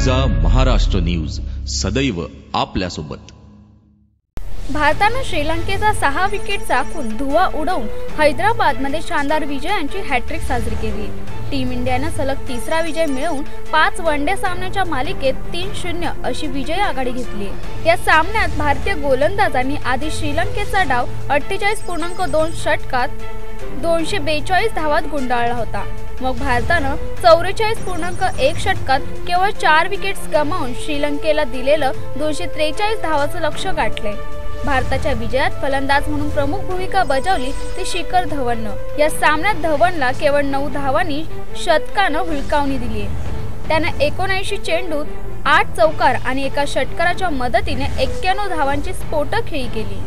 गर्जा Maharashtra news, सदैव आपल्यासोबत। भारताने श्रीलंकेचा 6 विकेट चाकून धुवा उडवून हैदराबादमध्ये शानदार विजयाची हॅट्रिक साजरी केली। टीम इंडियाने सलग तिसरा विजय मिळवून 5 वनडे सामन्याच्या मालिकेत 3-0 अशी विजयी आघाडी घेतली। या सामन्यात भारतीय गोलंदाजांनी आधी श्रीलंकेचा डाव 48.2 षटकात 242 धावात गुंडाळला होता। मग भारताने 44.1 षटकात केवळ 4 विकेट्स गमावून श्रीलंकेला दिलेलं 243 धावाचं लक्ष्य गाठले। भारताच्या विजयात फलंदाज म्हणून प्रमुख भूमिका बजावली ती शिखर धवननं। या सामन्यात धवनला केवळ 9 धावांनी शतकानं हुलकावणी दिली। त्याने 79 चेंडूत 8 चौकार आणि एका षटकाराच्या मदतीने 91 धावांची स्फोटक खेळी केली।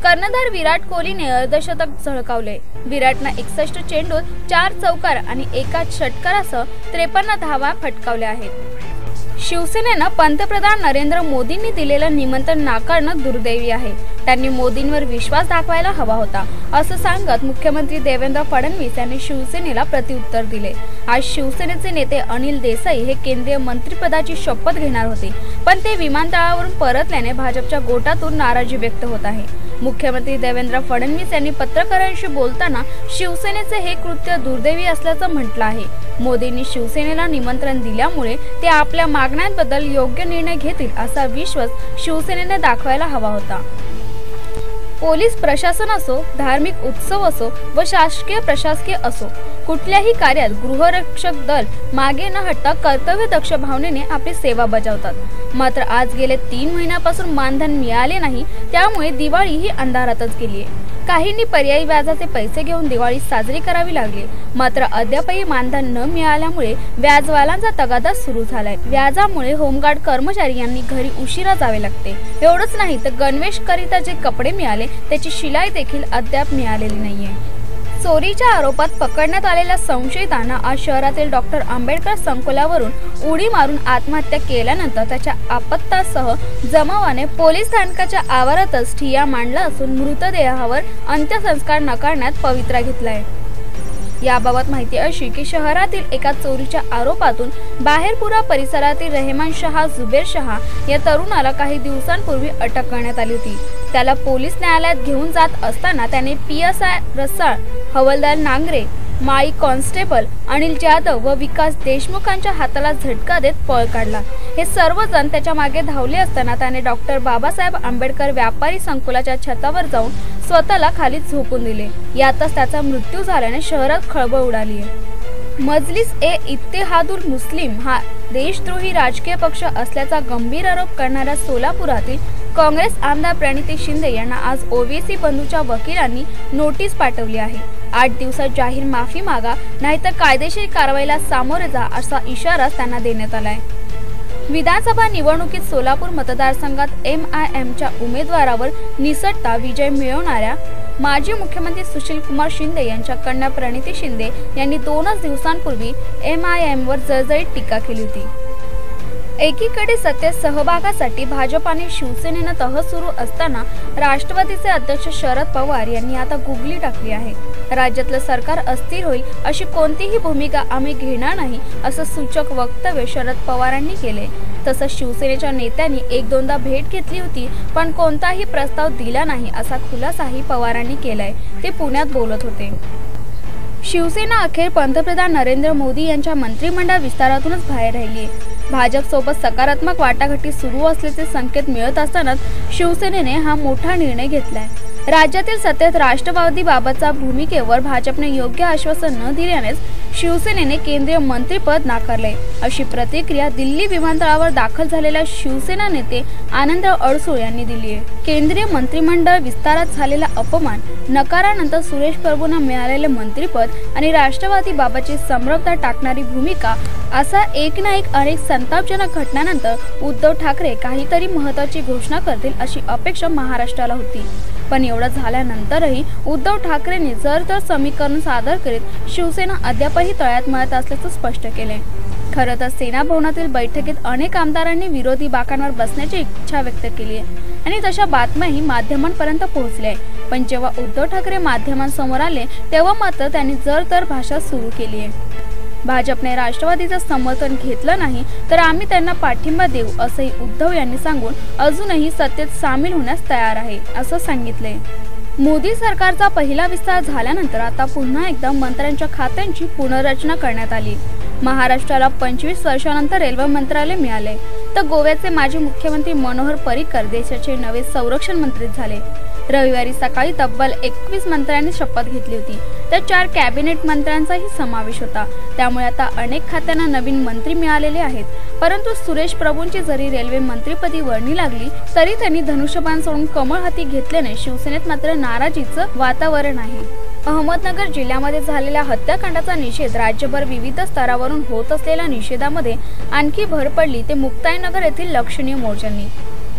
कर्णधार विराट कोहलीने अर्धशतक झळकावले। विराटने 61 चेंडूत 4 चौकार आणि एका षटकारासह 53 धावा फटकावल्या आहेत। शिवसेनेनं पंतप्रधान नरेंद्र मोदींनी दिलेलं निमंत्रण नाकारणं दुर्दैवी आहे। त्यांनी मोदींवर विश्वास दाखवायला हवा होता असं सांगत मुख्यमंत्री देवेंद्र फडणवीस यांनी शिवसेनेला प्रत्युत्तर दिले। आज शिवसेनेचे नेते अनिल देसाई हे केंद्रीय मंत्रिपदाची शपथ घेणार होते, पण ते विमानतळावरून परतल्याने भाजपच्या गोटातून नाराजी व्यक्त होत आहे। मुख्यमंत्री देवेंद्र फडणवीस यांनी पत्रकारांशी बोलताना शिवसेनेचे हे कृत्य दुर्दैवी असल्याचं म्हटलं आहे। मोदींनी शिवसेनेला निमंत्रण दिल्यामुळे ते आपल्या मागण्यांबद्दल योग्य निर्णय घेतील असा विश्वास शिवसेनेने दाखवायला हवा होता। पोलीस प्रशासन असो, धार्मिक उत्सव असो व शासकीय प्रशासकीय असो, कुठल्याही कार्यात गृहरक्षक दल मागे न हटता कर्तव्यदक्ष भावनेने आपली सेवा बजावतात। मात्र आज गेले 3 महिन्यापासून मानधन मिळाले नाही, त्यामुळे दिवाळी ही अंधारातच गेली आहे। काहींनी पर्यायी व्याजाचे पैसे घेऊन दिवाळी साजरी करावी लागली, मात्र अद्यापही मानधन न मिळाल्यामुळे व्याजवाल्यांचा तगादा सुरू झालाय। व्याजामुळे होमगार्ड कर्मचारी यांनी घरी उशिरा जावे लागते। एवढंच नाही तर गणवेश करिता जे कपडे मिळाले त्याची शिलाई देखील अद्याप मिळालेली नाहीये। चोरीच्या आरोपात पकडण्यात आलेल्या संशयितांना आज शहरातील डॉक्टर आंबेडकर संकुलावरून उडी मारून आत्महत्या केल्यानंतर त्याच्या आपत्तासह जमावाने पोलीस स्थानकाच्या आवारातच ठिय्या मांडला असून मृतदेहावर अंत्यसंस्कार न करण्यात पवित्रा घेतलाय। याबाबत माहिती अशी की शहरातील एका चोरीच्या आरोपातून बाहेरपुरा परिसरातील रेहमान शहा जुबेर शहा या तरुणाला काही दिवसांपूर्वी अटक करण्यात आली होती। त्याला पोलीस न्यायालयात घेऊन जात असताना त्याने PSI रसाळ, हवालदार नांगरे, माई कॉन्स्टेबल अनिल जाधव व विकास देशमुखांच्या हाताला झटका देत पळ काढला। हे सर्वजण त्याच्या मागे धावले असताना त्याने डॉक्टर बाबासाहेब आंबेडकर व्यापारी संकुलाच्या छतावर जाऊन स्वतःला खाली झोपून दिले। यातच त्याचा मृत्यू झाल्याने शहरात खळबळ उडाली आहे। मजलिस-ए-इत्तेहादुल मुस्लिम हा देशद्रोही राजकीय पक्ष असल्याचा गंभीर आरोप करणाऱ्या सोलापुरातील काँग्रेस आमदार प्रणिती शिंदे यांना आज ओवेसी बंधूच्या वकिलांनी नोटीस पाठवली आहे। 8 दिवसात जाहीर माफी मागा, नाहीतर कायदेशीर कारवाईला सामोरे जा असा इशारा त्यांना देण्यात आलाय। विधानसभा निवडणुकीत सोलापूर मतदारसंघात MIMच्या उमेदवारावर निसटता विजय मिळवणाऱ्या माजी मुख्यमंत्री सुशीलकुमार शिंदे यांच्या कन्या प्रणिती शिंदे यांनी 2 दिवसांपूर्वी MIMवर जळजळीत टीका केली होती। एकीकडे सत्तेत सहभागासाठी भाजप आणि शिवसेनेनं तह सुरू असताना राष्ट्रवादीचे अध्यक्ष शरद पवार यांनी आता गुगली टाकली आहे। राज्यातलं सरकार अस्थिर होईल अशी कोणतीही भूमिका आम्ही घेणार नाही असं सूचक वक्तव्य शरद पवारांनी केले। तसंच शिवसेनेच्या नेत्यांनी 1-2दा भेट घेतली होती, पण कोणताही प्रस्ताव दिला नाही असा खुलासाही पवारांनी केलाय। ते पुण्यात बोलत होते। शिवसेना अखेर पंतप्रधान नरेंद्र मोदी यांच्या मंत्रिमंडळ विस्तारातूनच बाहेर राहिली आहे। भाजपसोबत सकारात्मक वाटाघाटी सुरू असल्याचे संकेत मिळत असतानाच शिवसेनेने हा मोठा निर्णय घेतलाय। राज्यातील सत्तेत राष्ट्रवादीबाबतच्या भूमिकेवर भाजपने योग्य आश्वासन न दिल्यानेच शिवसेनेने केंद्रीय मंत्रिपद नाकारले अशी प्रतिक्रिया दिल्ली विमानतळावर दाखल झालेल्या शिवसेना नेते आनंदराव अडसूळ यांनी दिली आहे। केंद्रीय मंत्रिमंडळ विस्तारात झालेला अपमान, नकारानंतर सुरेश प्रभूंना मिळालेले मंत्रिपद आणि राष्ट्रवादीबाबतची संभ्रमता टाकणारी भूमिका असा एक ना एक अनेक संतापजनक घटनांनंतर उद्धव ठाकरे काहीतरी महत्त्वाची घोषणा करतील अशी अपेक्षा महाराष्ट्राला होती। पण एवढं झाल्यानंतरही उद्धव ठाकरेंनी जर समीकरण सादर करीत शिवसेना अद्यापही तळ्यात मळत असल्याचं स्पष्ट केले। खरं तर सेना भवनातील बैठकीत अनेक आमदारांनी विरोधी बाकांवर बसण्याची इच्छा व्यक्त केली आहे आणि तशा बातम्याही माध्यमांपर्यंत पोहोचल्या। पण जेव्हा उद्धव ठाकरे माध्यमांसमोर आले तेव्हा मात्र त्यांनी जर भाषा सुरू केली आहे। भाजपने राष्ट्रवादीचं समर्थन घेतलं नाही तर आम्ही त्यांना पाठिंबा देऊ असंही उद्धव यांनी सांगून अजूनही सत्तेत सामील होण्यास तयार आहे असं सांगितले। मोदी सरकारचा पहिला विस्तार झाल्यानंतर आता पुन्हा एकदा मंत्र्यांच्या खात्यांची पुनर्रचना करण्यात आली। महाराष्ट्राला 25 वर्षांनंतर रेल्वे मंत्रालय मिळाले तर गोव्याचे माजी मुख्यमंत्री मनोहर पर्रीकर देशाचे नवे संरक्षण मंत्री झाले। रविवारी सकाळी तब्बल 21 मंत्र्यांनी शपथ घेतली होती तर 4 कॅबिनेट मंत्र्यांचाही समावेश होता। त्यामुळे आता अनेक खात्यांना नवीन मंत्री मिळालेले आहेत। परंतु सुरेश प्रभूंची जरी रेल्वे मंत्रीपदी वर्णी लागली तरी त्यांनी धनुष्यबाण सोडून कमळ हाती घेतल्याने शिवसेनेत मात्र नाराजीचं वातावरण आहे। अहमदनगर जिल्ह्यामध्ये झालेल्या हत्याकांडाचा निषेध राज्यभर विविध स्तरावरून होत असलेल्या निषेधामध्ये आणखी भर पडली ते मुक्ताईनगर येथील लक्षणीय मोर्चांनी।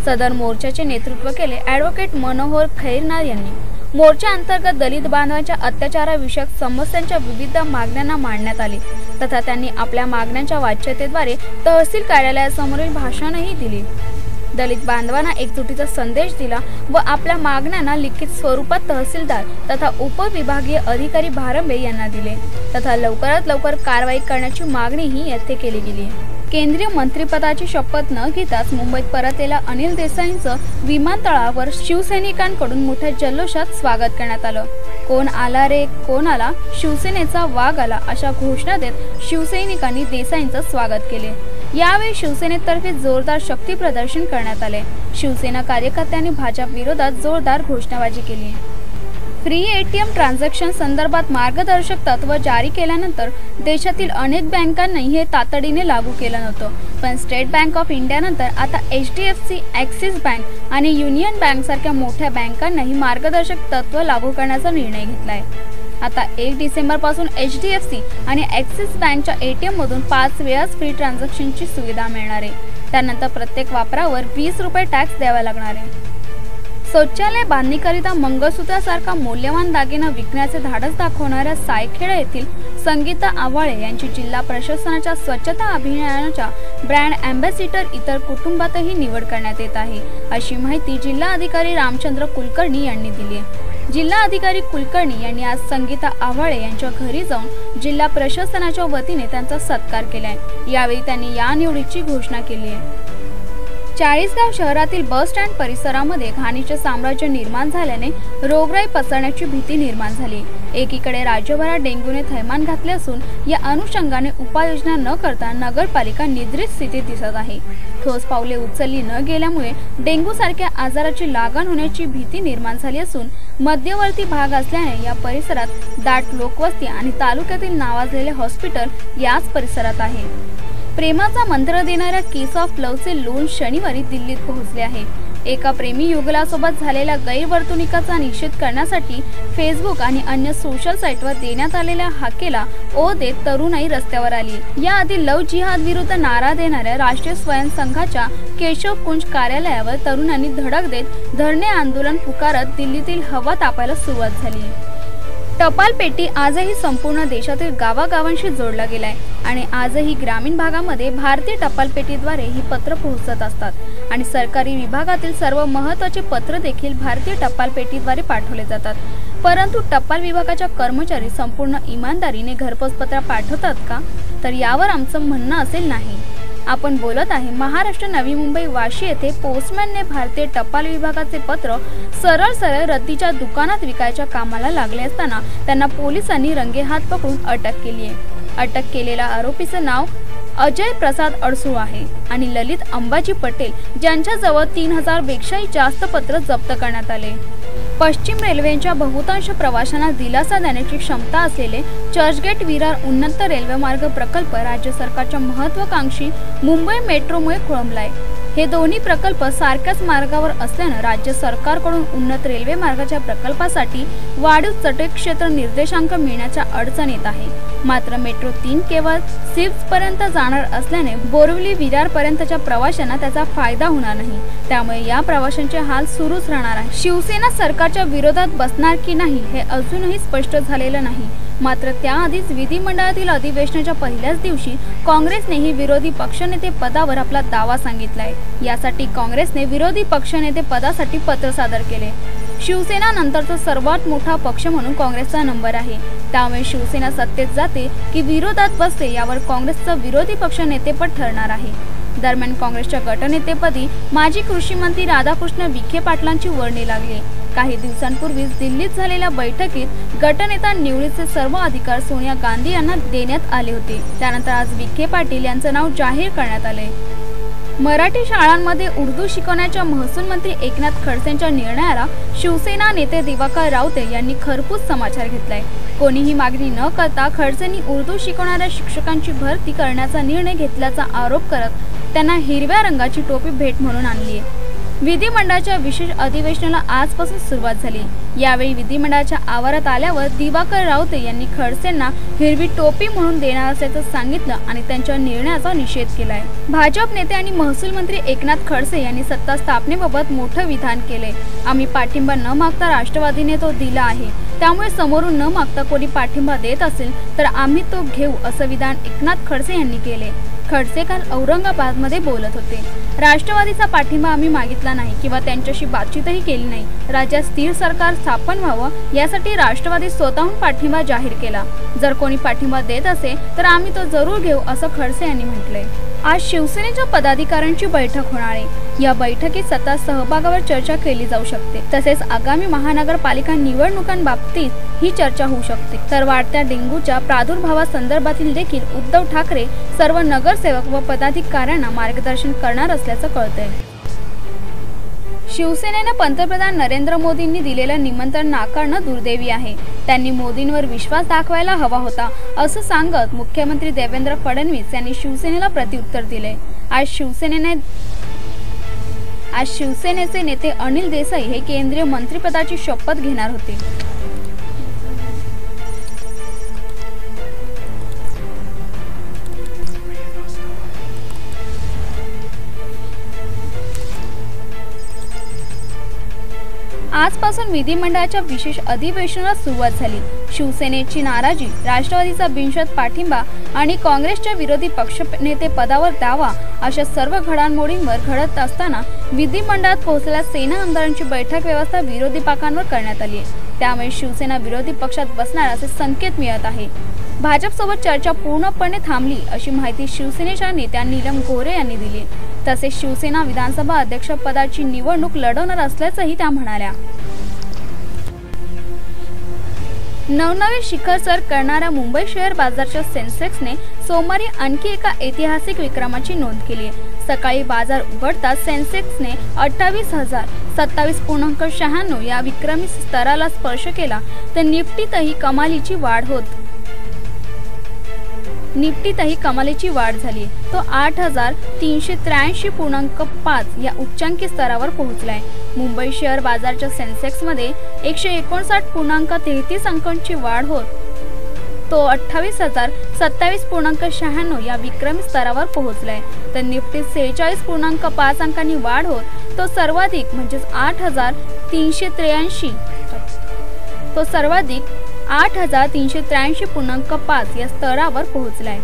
सदर मोर्चाचे नेतृत्व केले ॲडव्होकेट मनोहर खैरनार यांनी। मोर्चा अंतर्गत दलित बांधवांच्या अत्याचाराविषयक समस्यांच्या विविध मागण्यांना मांडण्यात आली तथा त्यांनी आपल्या मागण्यांच्या वाच्यतेद्वारे तहसील कार्यालयासमोरील भाषणही दिली। दलित बांधवांना एकजुटीचा संदेश दिला व आपल्या मागण्यांना लिखित स्वरूपात तहसीलदार तथा उपविभागीय अधिकारी भारंबे यांना दिले तथा लवकरात लवकर कारवाई करण्याची मागणीही येथे केली गेली। केंद्रीय मंत्रिपदाची शपथ न घेताच मुंबईत परतलेल्या अनिल देसाईंचं विमानतळावर शिवसैनिकांकडून मोठ्या जल्लोषात स्वागत करण्यात आलं। कोण आला रे कोण आला, शिवसेनेचा वाघ आला अशा घोषणा देत शिवसैनिकांनी देसाईंचं स्वागत केले। यावेळी शिवसेनेतर्फे जोरदार शक्ती प्रदर्शन करण्यात आले। शिवसेना कार्यकर्त्यांनी भाजप विरोधात जोरदार घोषणाबाजी केली। फ्री एटीएम ट्रान्झॅक्शन संदर्भात मार्गदर्शक तत्व जारी केल्यानंतर देशातील अनेक बँकांनी हे तातडीने लागू केलं नव्हतं, पण स्टेट बँक ऑफ इंडिया नंतर आता HDFC, ॲक्सिस बँक आणि युनियन बँक सारख्या मोठ्या बँकांनाही मार्गदर्शक तत्व लागू करण्याचा निर्णय घेतलाय। आता 1 डिसेंबर पासून HDFC आणि ॲक्सिस बँकच्या ATM मधून 5 वेळाच फ्री ट्रान्झॅक्शनची सुविधा मिळणार आहे। त्यानंतर प्रत्येक वापरावर 20 रुपये टॅक्स द्यावा लागणार आहे। शौचालय बांधणीकरिता मंगळसूत्रासारखा मौल्यवान दागिना विकण्याचे धाडस दाखवणाऱ्या सायखेडा येथील संगीता आव्हाळे यांची जिल्हा प्रशासनाच्या स्वच्छता अभियानाच्या ब्रँड अँबॅसिडर इतर कुटुंबातही निवड करण्यात येत आहे, अशी माहिती जिल्हा अधिकारी रामचंद्र कुलकर्णी यांनी दिली आहे। जिल्हा अधिकारी कुलकर्णी यांनी आज संगीता आव्हाळे यांच्या घरी जाऊन जिल्हा प्रशासनाच्या वतीने त्यांचा सत्कार केलाय। यावेळी त्यांनी या निवडीची घोषणा केली आहे। चाळीसगाव शहरातील बस स्टँड परिसरामध्ये घाणीचे साम्राज्य निर्माण झाल्याने रोगराई पसरण्याची भीती निर्माण झाली। एकीकडे राज्यभरात डेंग्यूने थैमान घातले असून या अनुषंगाने उपाययोजना न करता नगरपालिका निद्रित स्थितीत दिसत आहे। ठोस पावले उचलली न गेल्यामुळे डेंग्यू सारख्या आजाराची लागण होण्याची भीती निर्माण झाली असून मध्यवर्ती भाग असल्याने या परिसरात दाट लोकवस्ती आणि तालुक्यातील नावाजलेले हॉस्पिटल याच परिसरात आहे। प्रेमाचा मंत्र देणाऱ्या केस ऑफ लव्हचे लोन शनिवारी दिल्लीत पोहोचले आहे। एका प्रेमी युगलासोबत झालेल्या गैरवर्तणुकीचा निषेध करण्यासाठी फेसबुक आणि अन्य सोशल साईटवर देण्यात आलेल्या हाकेला ओ देत तरुणाई रस्त्यावर आली। याआधी लव्ह जिहाद विरुद्ध नारा देणाऱ्या राष्ट्रीय स्वयंसंघाच्या केशव कुंज कार्यालयावर तरुणांनी धडक देत धरणे आंदोलन पुकारत दिल्लीतील हवा तापायला सुरुवात झाली। टपाल पेटी आजही संपूर्ण देशातील गावागावांशी जोडला गेलाय आणि आजही ग्रामीण भागामध्ये भारतीय टपाल पेटीद्वारे ही पत्र पोहोचत असतात आणि सरकारी विभागातील सर्व महत्त्वाचे पत्र देखील भारतीय टपाल पेटीद्वारे पाठवले जातात। परंतु टपाल विभागाच्या कर्मचारी संपूर्ण इमानदारीने घरपोच पत्र पाठवतात का, तर यावर आमचं म्हणणं असेल नाही। आपण बोलत आहे महाराष्ट्र नवी मुंबई वाशी येथे पोस्टमॅनने भारतीय टपाल विभागाचे पत्र सरळ रद्दीच्या दुकानात विकायच्या कामाला लागले असताना त्यांना पोलिसांनी रंगेहात पकडून अटक केली आहे। अटक केलेल्या आरोपीचं नाव अजय प्रसाद अडसूळ आहे आणि ललित अंबाजी पटेल ज्यांच्याजवळ 3000 पेक्षाही जास्त पत्र जप्त करण्यात आले। पश्चिम रेल्वेच्या बहुतांश प्रवाशांना दिलासा देण्याची क्षमता असलेले चर्चगेट विरार उन्नत रेल्वे मार्ग प्रकल्प राज्य सरकारच्या महत्त्वाकांक्षी मुंबई मेट्रोमुळे खोळंबलाय। हे दोन्ही प्रकल्प सारख्याच मार्गावर असल्याने राज्य सरकारकडून उन्नत रेल्वे मार्गाच्या प्रकल्पासाठी वाढीव चटक क्षेत्र निर्देशांक मिळण्याच्या अडचण येत आहे। मात्र मेट्रो 3 केवळ सिप्स पर्यंत जाणार असल्याने बोरिवली विरार पर्यंतच्या प्रवाशांना त्याचा फायदा होणार नाही, त्यामुळे या प्रवाशांचे हाल सुरूच राहणार आहे। शिवसेना सरकारच्या विरोधात बसणार की नाही हे अजूनही स्पष्ट झालेलं नाही। मात्र त्याआधीच विधिमंडळातील अधिवेशनाच्या पहिल्याच दिवशी काँग्रेसनेही विरोधी पक्षनेते पदावर आपला दावा सांगितलाय। यासाठी काँग्रेसने विरोधी पक्षनेते पदासाठी पत्र सादर केले। शिवसेना नंतरचा सर्वात मोठा पक्ष म्हणून काँग्रेसचा नंबर आहे। त्यामुळे शिवसेना सत्तेत जाते की विरोधात बसते यावर काँग्रेसचा विरोधी पक्ष नेतेपद ठरणार आहे। दरम्यान काँग्रेसच्या गटनेतेपदी माजी कृषी मंत्री राधाकृष्ण विखे पाटलांची वर्णी लागली। काही दिवसांपूर्वीच दिल्लीत झालेल्या बैठकीत गटनेता निवडीचे सर्व अधिकार सोनिया गांधी यांना देण्यात आले होते। त्यानंतर आज विखे पाटील यांचे नाव जाहीर करण्यात आले। मराठी शाळांमध्ये उर्दू शिकवण्याच्या महसूल मंत्री एकनाथ खडसेंच्या निर्णयाला शिवसेना नेते दिवाकर रावते यांनी खरपूस समाचार घेतलाय। कोणीही मागणी न करता खडसेंनी उर्दू शिकवणाऱ्या शिक्षकांची भरती करण्याचा निर्णय घेतल्याचा आरोप करत त्यांना हिरव्या रंगाची टोपी भेट म्हणून आणली आहे। विधिमंडळाच्या विशेष अधिवेशनाला आजपासून सुरुवात झाली। यावेळी विधिमंडळाच्या आवारात आल्यावर दिवाकर रावते यांनी खडसेंना हिरवी टोपी म्हणून देणार असल्याचं सांगितलं आणि त्यांच्या निर्णयाचा निषेध केलाय। भाजप नेते आणि महसूल मंत्री एकनाथ खडसे यांनी सत्ता स्थापनेबाबत मोठं विधान केले। आम्ही पाठिंबा न मागता राष्ट्रवादीने तो दिला आहे, त्यामुळे समोरून न मागता कोणी पाठिंबा देत असेल तर आम्ही तो घेऊ असं विधान एकनाथ खडसे यांनी केले। खडसे काल औरंगाबादमध्ये बोलत होते। राष्ट्रवादीचा पाठिंबा आम्ही मागितला नाही किंवा त्यांच्याशी बातचीतही केली नाही। राज्यात स्थिर सरकार स्थापन व्हावं यासाठी राष्ट्रवादी स्वतःहून पाठिंबा जाहीर केला। जर कोणी पाठिंबा देत असेल तर आम्ही तो जरूर घेऊ असं खडसे यांनी म्हटलंय। आज शिवसेनेच्या पदाधिकाऱ्यांची बैठक होणार आहे। या बैठकीत सत्ता सहभागावर चर्चा केली जाऊ शकते। तसेच आगामी महानगरपालिका निवडणुकांबाबतीत ही चर्चा होऊ शकते। तर वाढत्या डेंग्यूच्या प्रादुर्भावासंदर्भातील देखील उद्धव ठाकरे सर्व नगरसेवक व पदाधिकाऱ्यांना मार्गदर्शन करणार असल्याचं कळतंय। शिवसेनेने पंतप्रधान नरेंद्र मोदींनी दिलेलं निमंत्रण नाकारणं दुर्दैवी आहे। त्यांनी मोदींवर विश्वास दाखवायला हवा होता असं सांगत मुख्यमंत्री देवेंद्र फडणवीस यांनी शिवसेनेला प्रत्युत्तर दिले। आज शिवसेनेचे नेते अनिल देसाई हे केंद्रीय मंत्रिपदाची शपथ घेणार होते। आजपासून विधिमंडळाच्या विशेष अधिवेशनाला सुरुवात झाली। शिवसेनेची नाराजी, राष्ट्रवादीचा बिनशर्त पाठिंबा आणि काँग्रेसच्या विरोधी पक्षनेते पदावर दावा अशा सर्व घडामोडींवर घडत असताना विधिमंडळात पोहोचलेल्या सेना आमदारांची बैठक व्यवस्था विरोधी पक्षांवर करण्यात आली आहे। त्यामुळे शिवसेना विरोधी पक्षात बसणार असे संकेत मिळत आहे। भाजपसोबत चर्चा पूर्णपणे थांबली अशी माहिती शिवसेनेच्या नेत्या नीलम गोऱ्हे यांनी दिली। तसेच शिवसेना विधानसभा अध्यक्षपदाची निवडणूक लढवणार असल्याचंही त्या म्हणाल्या। नवनवे शिखर सर करणाऱ्या मुंबई शेअर बाजारच्या सेन्सेक्सने सोमवारी आणखी एका ऐतिहासिक विक्रमाची नोंद केली आहे। सकाळी बाजार उघडताच सेन्सेक्सने 28,027.96 या विक्रमी स्तराला स्पर्श केला, तर निफ्टीतही कमालीची वाढ झाली। तो 8,383.5 या उच्चांकी स्तरावर पोहोचलाय। मुंबई शेअर बाजारच्या सेन्सेक्स मध्ये 159.33 अंकांची वाढ होत तो 28,027.96 या विक्रमी स्तरावर पोहोचलाय। तर निफ्टीत 46.5 अंकांनी वाढ होत तो सर्वाधिक 8,383.5 या स्तरावर पोहोचलाय।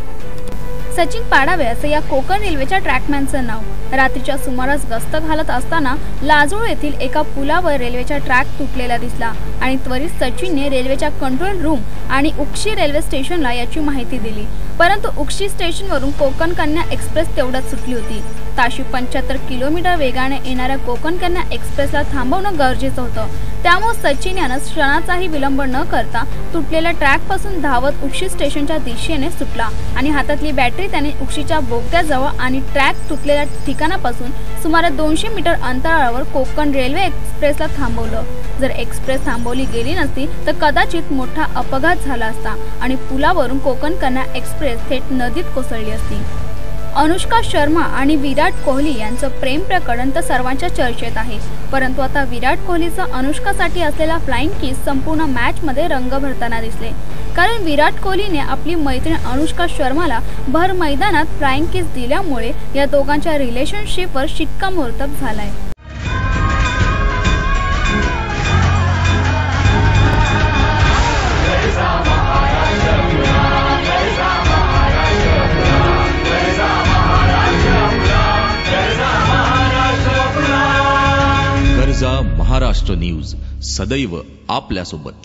सचिन पाडावे असं या कोकण रेल्वेच्या ट्रॅकमॅनचं नाव। रात्रीच्या सुमारास गस्त घालत असताना लाजोळ येथील एका पुलावर रेल्वेचा ट्रॅक तुटलेला दिसला आणि त्वरित सचिनने रेल्वेच्या कंट्रोल रूम आणि उक्षी रेल्वे स्टेशनला याची माहिती दिली। परंतु उक्षी स्टेशनवरून कोकण कन्या एक्सप्रेस तेवढ्यात सुटली होती। ताशी 75 किलोमीटर वेगाने येणाऱ्या कोकण कन्या एक्सप्रेसला थांबवणं गरजेचं होतं। त्यामुळे सचिन यानं क्षणाचाही विलंब न करता तुटलेल्या ट्रॅकपासून धावत उक्षी स्टेशनच्या दिशेने सुटला आणि हातातली बॅटरी त्याने उक्षीच्या बोगद्याजवळ आणि ट्रॅक तुटलेल्या ठिकाणापासून सुमारे 200 मीटर अंतरावर कोकण रेल्वे एक्सप्रेसला थांबवलं। जर एक्सप्रेस थांबवली गेली नसती तर कदाचित मोठा अपघात झाला असता आणि पुलावरून कोकण कन्या एक्सप्रेस थेट नदीत कोसळली असती। अनुष्का शर्मा आणि विराट कोहली यांचं प्रेम प्रकरण तर सर्वांच्या चर्चेत आहे। परंतु आता विराट कोहलीचा अनुष्कासाठी असलेला फ्लाइंग किस संपूर्ण मॅच मध्ये रंग भरताना दिसले। कारण विराट कोहलीने आपली मैत्रीण अनुष्का शर्माला भर मैदानात फ्लाइंग किस दिल्यामुळे या दोघांच्या रिलेशनशिपवर शिक्कामोर्तब झालाय। गर्जा महाराष्ट्र न्यूज, सदैव आपल्यासोबत.